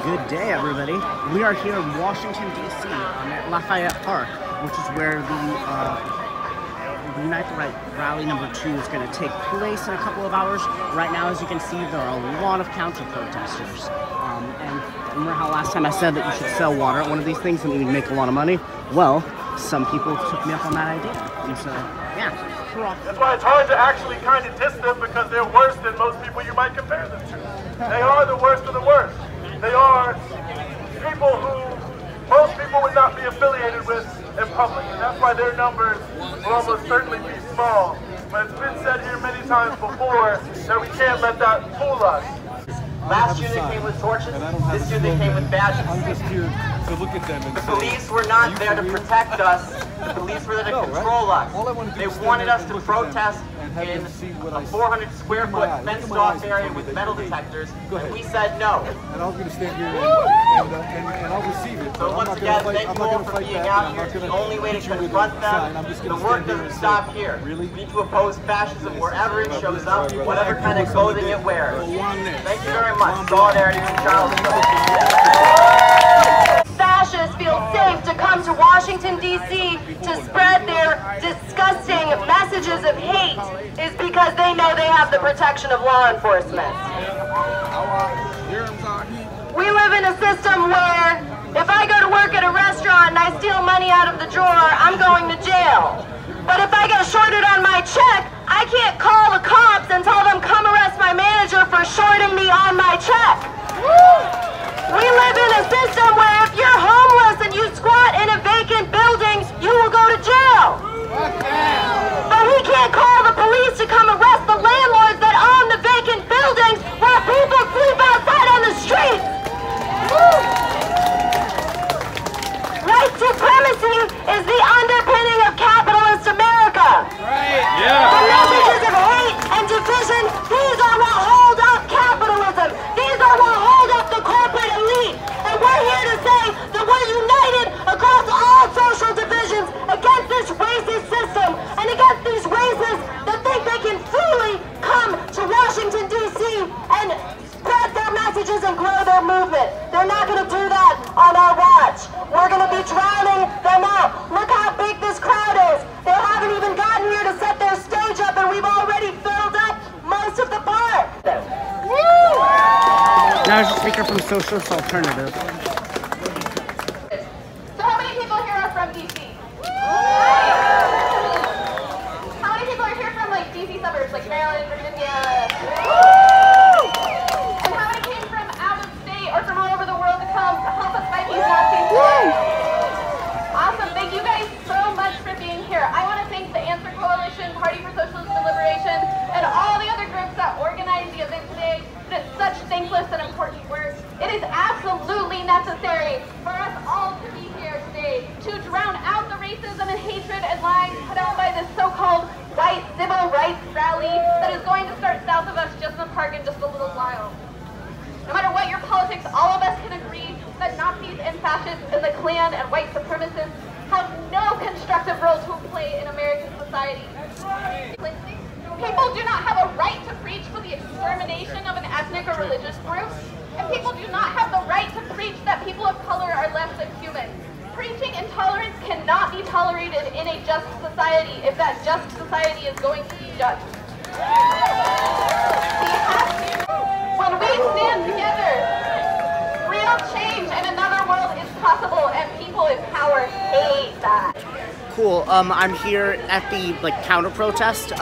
Good day, everybody. We are here in Washington, D.C. At Lafayette Park, which is where the Unite the Right rally number 2 is going to take place in a couple of hours. Right now, as you can see, there are a lot of counter-protesters. And remember how last time I said that you should sell water at one of these things and you'd make a lot of money? Well, some people took me up on that idea. And so, yeah. That's why it's hard to actually kind of diss them, because they're worse than most people you might compare them to. They are the worst of the worst. They are people who most people would not be affiliated with in public. And that's why their numbers will almost certainly be small. But it's been said here many times before that we can't let that fool us. Last year they came with torches, this year they came with badges. I'm just here to look at them and the police were not there to protect us, the police were there to control us. They wanted us to protest in a 400 square foot fenced off area with metal detectors, and we said no. And I was going to stand here and I'll receive it. So once again, thank you all for being out here. The only way to confront them, the work doesn't stop here. We need to oppose fascism wherever it shows up, whatever kind of clothing it wears. Thank you very much. Solidarity from Charles. Fascists feel safe to come to Washington, D.C. to spread their disgusting messages of hate is because they know they have the protection of law enforcement. We live in a system where if I go to work at a restaurant and I steal money out of the drawer, I'm going to jail. But if I get shorted on my check, I can't call the cops and tell them come arrest my manager for shorting me on my check. We live in a system where if you're homeless and you squat in a vacant building, you will go to jail. But we can't call the police to come arrest the landlords that own the vacant buildings where people sleep outside on the street. White supremacy is the underpinning of capitalist America. The messages of hate and division, these are what hold up capitalism. These are what hold up the corporate elite. And we're here to say that we're united across all social divisions against this racist system and against these racists that think they can freely come to Washington, D.C. and spread their messages and grow their movement. They're not going to do that on our watch. We're going to be drowning them out. Look how big this crowd is. They haven't even gotten here to set their stage up, and we've already filled up most of the park. Now as a speaker from Socialist Alternative. So how many people here are from D.C.? How many people are here from like D.C. suburbs, like Maryland, Virginia? And how many came from out of state or from all over the world to come to help us fight these Nazis today? Awesome, thank you guys so much for being here. I want to thank the Answer Coalition, Party for Socialism and Liberation, and all the other groups that organized the event today. But it's such thankless and important work. It is absolutely necessary for us all to be here today to drown out the racism and hatred and lies put out by this so-called white civil rights rally that is going to start south of us just in the park in just a little while. No matter what your politics, all of us can agree that Nazis and fascists and the Klan and white supremacists have no constructive role to play in American society. People do not have a right to preach for the extermination of an ethnic or religious group, and people do not have the right to preach that people of color are less than human. Preaching intolerance cannot be tolerated in a just society if that just society is going to be just. When we stand together, real change in another world is possible, and people in power hate that. Cool. I'm here at the counter protest,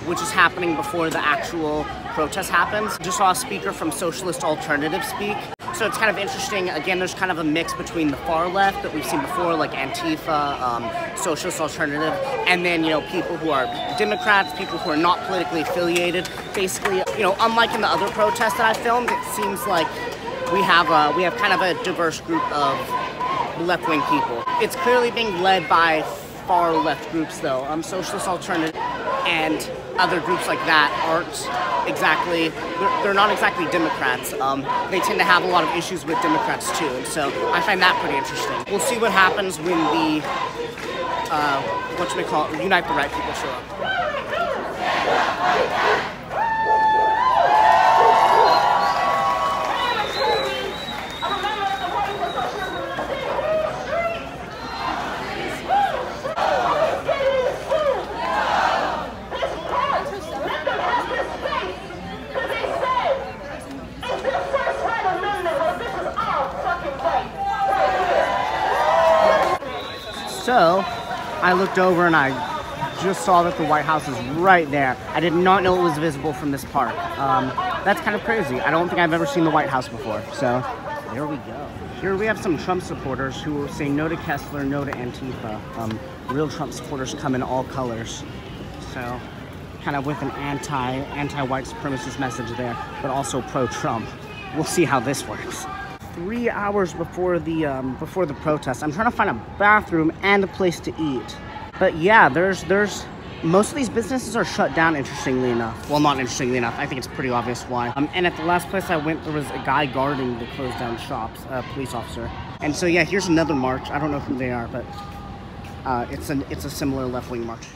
which is happening before the actual protest happens. Just saw a speaker from Socialist Alternative speak. So it's kind of interesting. Again, there's kind of a mix between the far left that we've seen before, like Antifa, Socialist Alternative, and then, people who are Democrats, people who are not politically affiliated. Basically, unlike in the other protests that I filmed, it seems like we have kind of a diverse group of left-wing people. It's clearly being led by far left groups, though. Socialist Alternative and other groups like that aren't exactly, they're not exactly Democrats. They tend to have a lot of issues with Democrats too, and so I find that pretty interesting. We'll see what happens when the, Unite the Right people show up. Remember So I looked over and I just saw that the White House is right there. I did not know it was visible from this park. That's kind of crazy. I don't think I've ever seen the White House before. So there we go. Here we have some Trump supporters who will say no to Kessler, no to Antifa. Real Trump supporters come in all colors. So kind of with an anti-white supremacist message there, but also pro-Trump. We'll see how this works. 3 hours before the protest, I'm trying to find a bathroom and a place to eat. But yeah, there's most of these businesses are shut down, interestingly enough. Well, not interestingly enough. I think it's pretty obvious why. And at the last place I went, there was a guy guarding the closed down shops, a police officer. And so yeah, here's another march. I don't know who they are, but it's a similar left-wing march.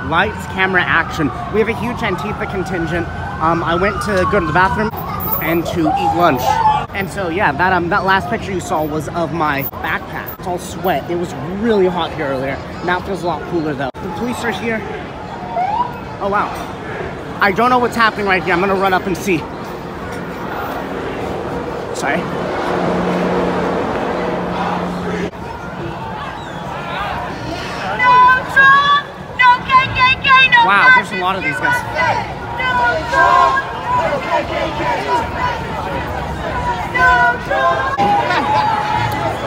Lights, camera, action. We have a huge Antifa contingent. I went to go to the bathroom and to eat lunch. And so yeah, that last picture you saw was of my backpack. It's all sweat. It was really hot here earlier. Now it feels a lot cooler though. The police are here. Oh wow. I don't know what's happening right here. I'm gonna run up and see. Sorry. No Trump! No KKK! No Wow, there's a lot of these guys. No Trump! No KKK!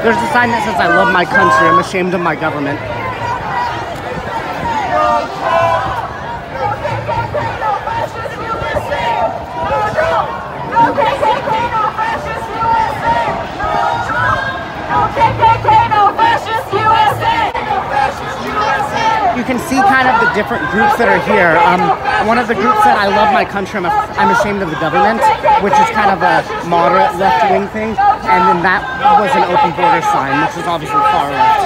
There's a sign that says I love my country, I'm ashamed of my government. You can see kind of the different groups that are here. One of the groups said, I love my country, I'm ashamed of the government, which is kind of a moderate left-wing thing. And then that was an open border sign, which is obviously far left.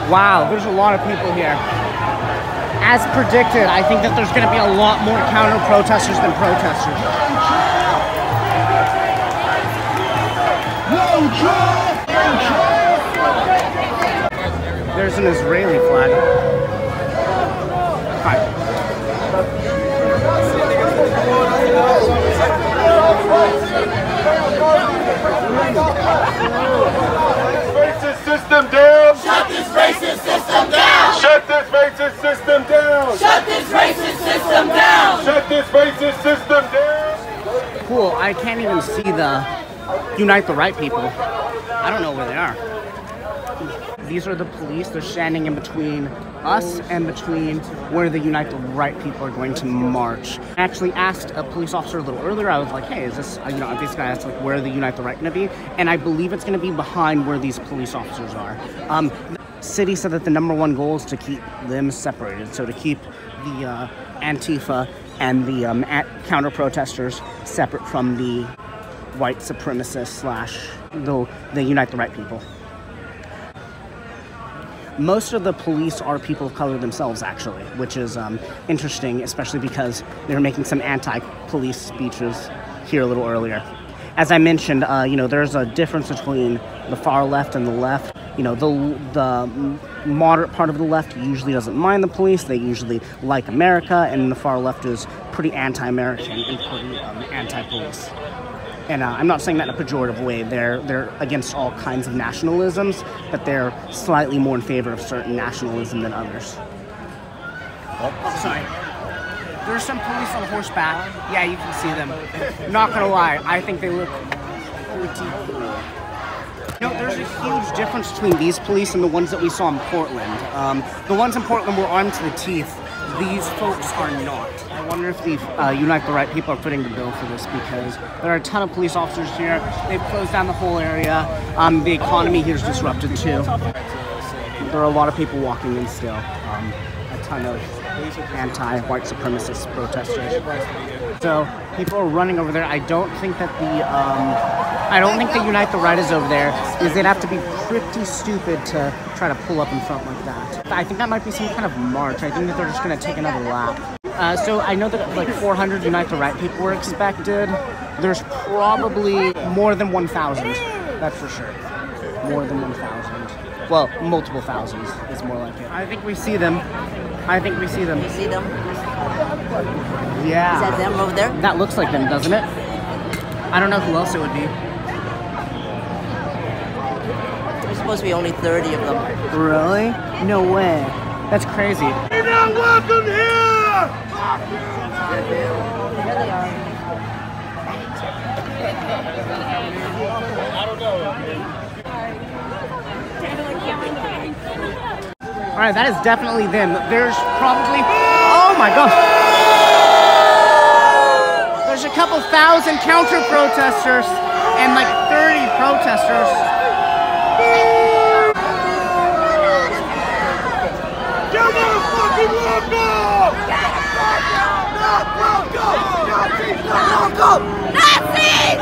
Wow, there's a lot of people here. As predicted, I think that there's going to be a lot more counter-protesters than protesters. There's an Israeli flag. Hi. Racist system down! Shut this racist system down! Shut this racist system down! Shut this racist system down! Shut this racist system down! Cool, I can't even see the Unite the Right people. I don't know where they are. These are the police. They're standing in between us and between where the Unite the Right people are going to march. I actually asked a police officer a little earlier. I was like, hey, is this, basically I asked like, where the Unite the Right going to be? And I believe it's going to be behind where these police officers are. The city said that the /1 goal is to keep them separated. So to keep the Antifa and the counter-protesters separate from the white supremacists / the Unite the Right people. Most of the police are people of color themselves, actually, which is interesting, especially because they were making some anti-police speeches here a little earlier. As I mentioned, there's a difference between the far left and the left. The moderate part of the left usually doesn't mind the police. They usually like America, and the far left is pretty anti-American and pretty anti-police. And I'm not saying that in a pejorative way. They're against all kinds of nationalisms, but they're slightly more in favor of certain nationalism than others. Oh, sorry. There's some police on horseback. Yeah, you can see them. Not gonna lie, I think they look pretty cool. There's a huge difference between these police and the ones that we saw in Portland. The ones in Portland were armed to the teeth. These folks are not. I wonder if the Unite the Right people are footing the bill for this, because there are a ton of police officers here. They've closed down the whole area. The economy here is disrupted too. There are a lot of people walking in still. A ton of anti-white supremacist protesters. So people are running over there. I don't think that the Unite the Right is over there, because they'd have to be pretty stupid to try to pull up in front like that. I think that might be some kind of march. I think that they're just going to take another lap. So I know that like 400 Unite the Right people were expected. There's probably more than 1,000. That's for sure. More than 1,000. Well, multiple thousands is more like it. I think we see them. I think we see them. You see them? Yeah. Is that them over there? That looks like them, doesn't it? I don't know who else it would be. There's supposed to be only 30 of them. Really? No way. That's crazy. You're not welcome here! Here they are. All right, that is definitely them. There's probably, oh my gosh. There's a couple thousand counter protesters and like 30 protesters. You're not fucking welcome! Not welcome! Nazis!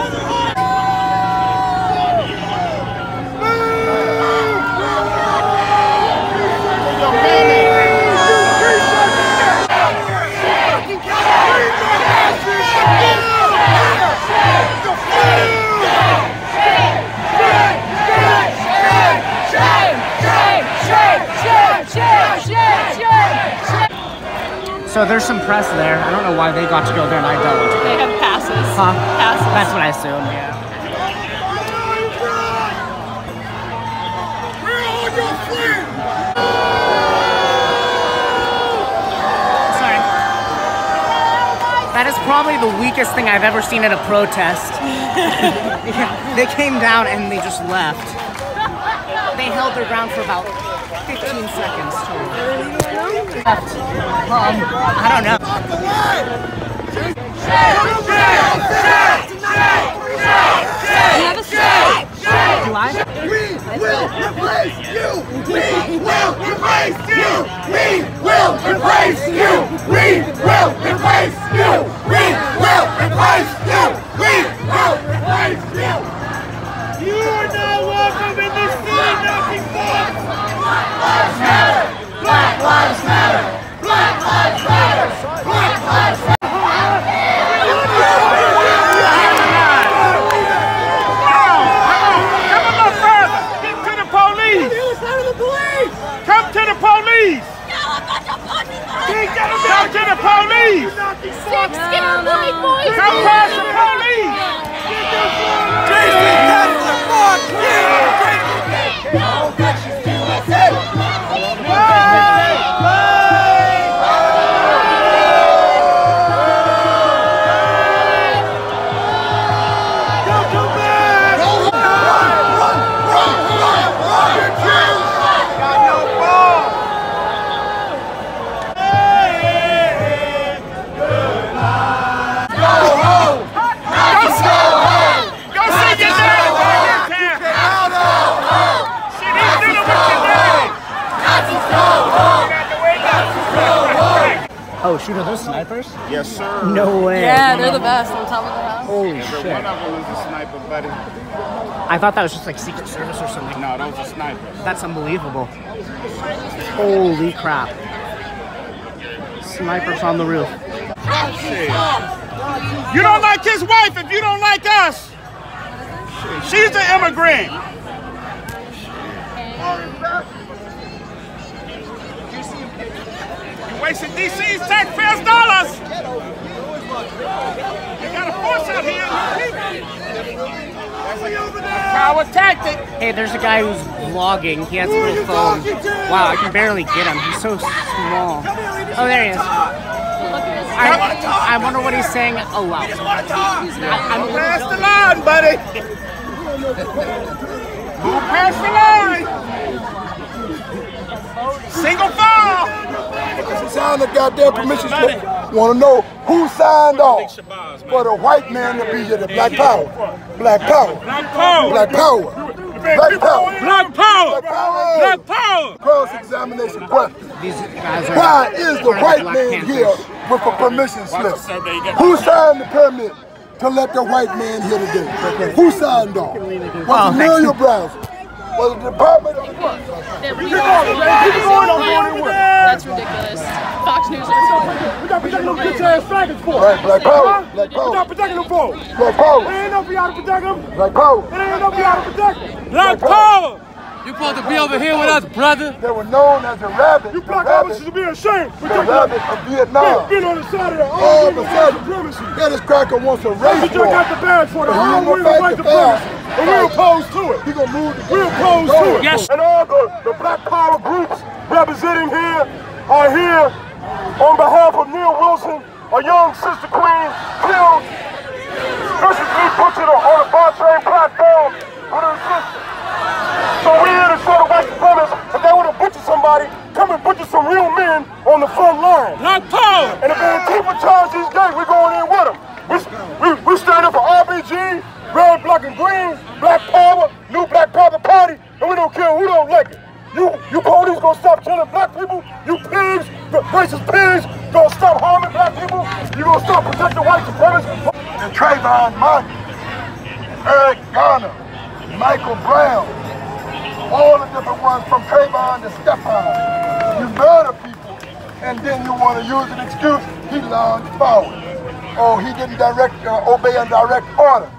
So there's some press there. I don't know why they got to go there and I don't. They have passes. Huh? Passes. That's what I assumed, yeah. Sorry. That is probably the weakest thing I've ever seen at a protest. Yeah, they came down and they just left. They held their ground for about 15 seconds total. I don't know. Do I? We will replace you! We will replace you! We will replace you! We will replace you! We will replace you! We will replace you! You are not welcome in this city, nothing but! Black Lives Matter! Black Lives Matter! Black Lives Matter! Black Lives Matter! Come to the police! Come to the police! Sick, scared white boys! Come past the police! Oh, shoot, are those snipers? Yes, sir. No way. Yeah, they're the best on top of the house. Holy Every shit. one of them is a sniper, buddy. I thought that was just like Secret Service or something. No, those are snipers. That's unbelievable. Holy crap. Snipers on the roof. You don't like his wife if you don't like us. She's an immigrant. You're wasting DC's taxpayers' dollars. You got a force out here. Power tactic. Hey, there's a guy who's vlogging. He has a little phone. Wow, I can barely get him. He's so small. Oh, there he is. I wonder what he's saying. Oh, wow. I'm Pass the line, buddy. Move past the line. Single file. Sign the goddamn permission slip. Want to know who signed off for the white man to be here? The Black Power. Black Power. Black power. Black Power. Black Power. Black power. Black Power. Black power. Cross-examination question. These guys are. Why is the part of white Black man Panthers. here with a permission slip? Who signed the permit to let the white man here today? Who signed off? Was it Amelia Browser? Was it the Department of Defense? That's ridiculous. Fox News. We got protecting them bitch ass faggots for. Right, Black Power. Black We Power. got protecting them for. Black Power. It ain't no for y'all to protect them. Black Power. It ain't no for y'all to protect them. Black power. You supposed to be over here with us, brother. They were known as the rabbit. You black officers should be ashamed. The rabbit of Vietnam. Been on the side of the all of a sudden, yeah, this cracker wants a race war. You got the badge for the whole white supremacy. And we're opposed to it. He gonna move. We're opposed to it. Yes. And all the black power groups representing here are here on behalf of Neil Wilson, a young sister queen killed. This is me butchered on a bar train platform with her sister. So we're here to show the white supremacists if they would have butchered somebody, come and butcher some real men on the front line. Black power! And if Antifa charge these guys, we're going in with them. We stand up for RBG, red, black, and green, black power, new Black Panther Party, and we don't care who don't like it. You police gonna stop killing black people? You pigs, racist pigs, gonna stop harming black people? You gonna stop protecting white supremacists? And Trayvon Martin, Eric Garner, Michael Brown, all the different ones from Trayvon to Stephon. You murder people, and then you want to use an excuse. He lunged forward. Oh, he didn't obey a direct order.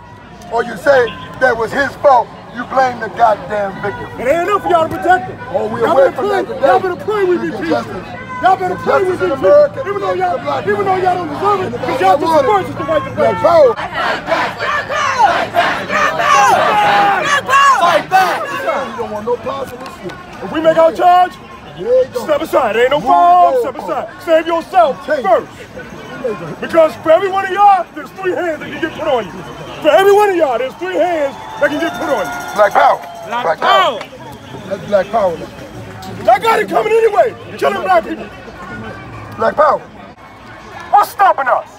Or you say that was his fault. You blame the goddamn victim. It ain't enough for y'all to protect them. Oh, we're away from that today. Y'all better pray we be peaceful. Y'all better pray we be peaceful. Even though y'all don't deserve it, because y'all just as much as the white supremacists. Fight back! You don't want no parts of this shit. If we make our charge, step aside. Ain't no bomb, step aside. Save yourself first. Because for every one of y'all, there's 3 hands that can get put on you. For every one of y'all, there's 3 hands that can get put on you. Black power. Black power. That's black power. Y'all got it coming anyway. Killing black people. Black power. What's stopping us?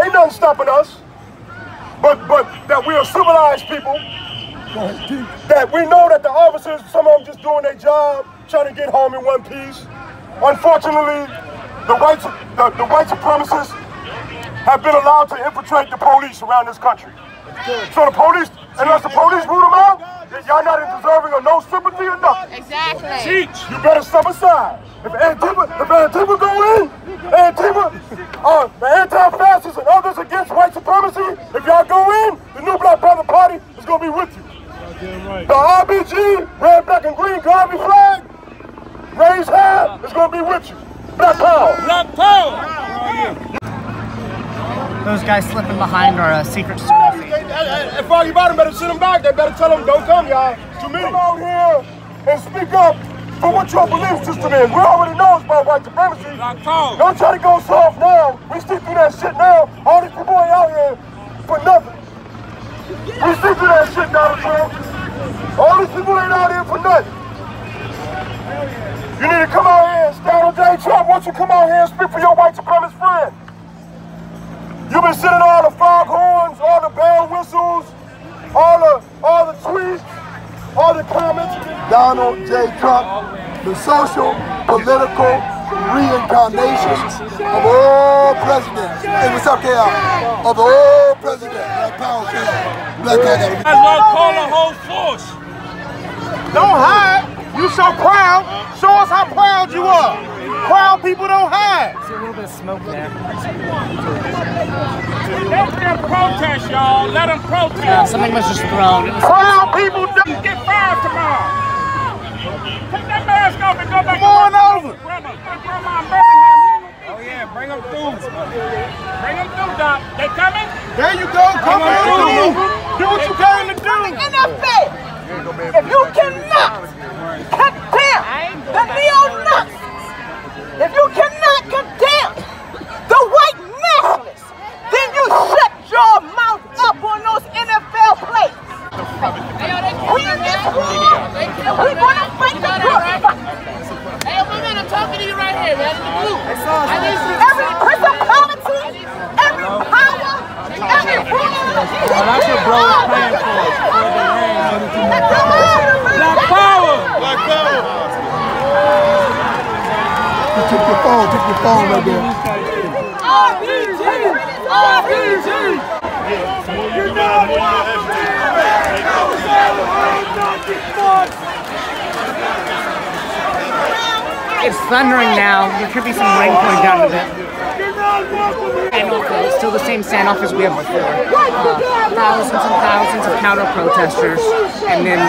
Ain't nothing stopping us. But that we are civilized people. That we know that the officers, some of them just doing their job, trying to get home in one piece. Unfortunately, the white supremacists have been allowed to infiltrate the police around this country. So the police, unless the police root them out, y'all not deserving of no sympathy or nothing. Exactly. Teach, you better step aside. If Antifa go in, the anti-fascists and others against white supremacy, if y'all go in, the new Black Panther Party is going to be with you. The RBG, red, black, and green Garvey flag, raised hand, is going to be with you. Black power. Black power. Those guys slipping behind are a secret service. If all you about them better send them back, they better tell them don't come, y'all. Too many. Come out here and speak up for what your belief system is. We already know it's about white supremacy. Don't try to go soft now. We see through that shit now. All these people ain't out here for nothing. We see through that shit, Donald Trump. All these people ain't out here for nothing. You need to come out here and stand on J. Trump. Why don't you come out here and speak for your white supremacist friend? You've been sending all the foghorns, all the bell whistles, all the tweets, all the comments. Donald J. Trump, the social, political reincarnation of all presidents. Hey, what's up, KL? Of all presidents. Black power, KL. Black power. That's what I call a whole force. Don't hide. You so proud. Show us how proud you are. Proud people don't hide. See a little bit of smoke there. Let them protest, y'all. Let them protest. Yeah, something was just thrown. Proud people don't get fired tomorrow. Take that mask off and go back. Come on over. Oh yeah, bring them through. Bring them through, Doc. They coming? There you go. Come on through. Do what you came to do. NFL. If you cannot condemn the neo-Nazis, if you cannot condemn the white nationalists, then you shut your mouth up on those NFL plays. We in this war, we're going to fight the good fight. Hey, my man, I'm talking to you right here, man, in the blue. Every principality, every power, every ruler, that's what bro is playing for. Black power! Black power! Take your phone right there. RBG! RBG! You're not It's thundering now. There could be some rain coming down a bit. It's still the same standoff as we have before. Thousands and thousands of counter-protesters, and then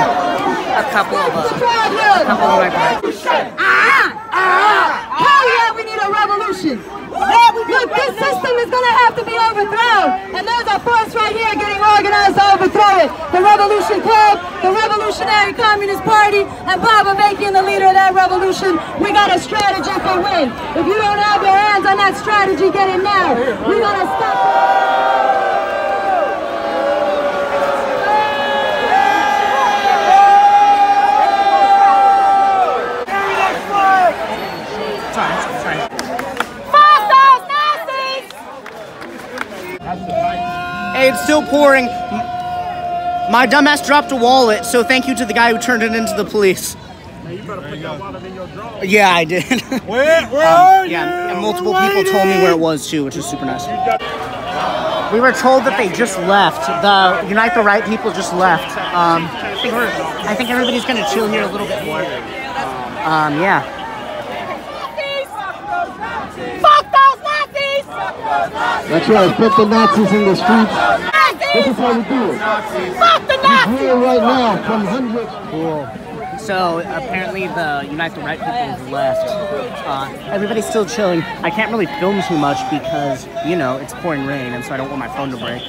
a couple of my Hell yeah, we need a revolution. Look, this system is going to have to be overthrown. And there's a force right here getting organized to overthrow it. The Revolution Club, the Revolutionary Communist Party, and Bob Avakian, the leader of that revolution. We got a strategy for win. If you don't have your hands on that strategy, get it now. We're going to stop. Hey, it's still pouring. My dumbass dropped a wallet, so thank you to the guy who turned it into the police. Hey, you better put that wallet in your drawer. Yeah, I did. Where are you? Yeah, and multiple people told me where it was too, which is super nice. We were told that they just left. The Unite the Right people just left. I think everybody's gonna chill here a little bit more. Yeah. Fuck those Nazis! That's right, put the Nazis in the streets. This is how we do it. Fuck the Nazis! We're here right now from hundreds. Cool. So apparently the Unite the Right people have left. Everybody's still chilling. I can't really film too much because, you know, it's pouring rain and so I don't want my phone to break.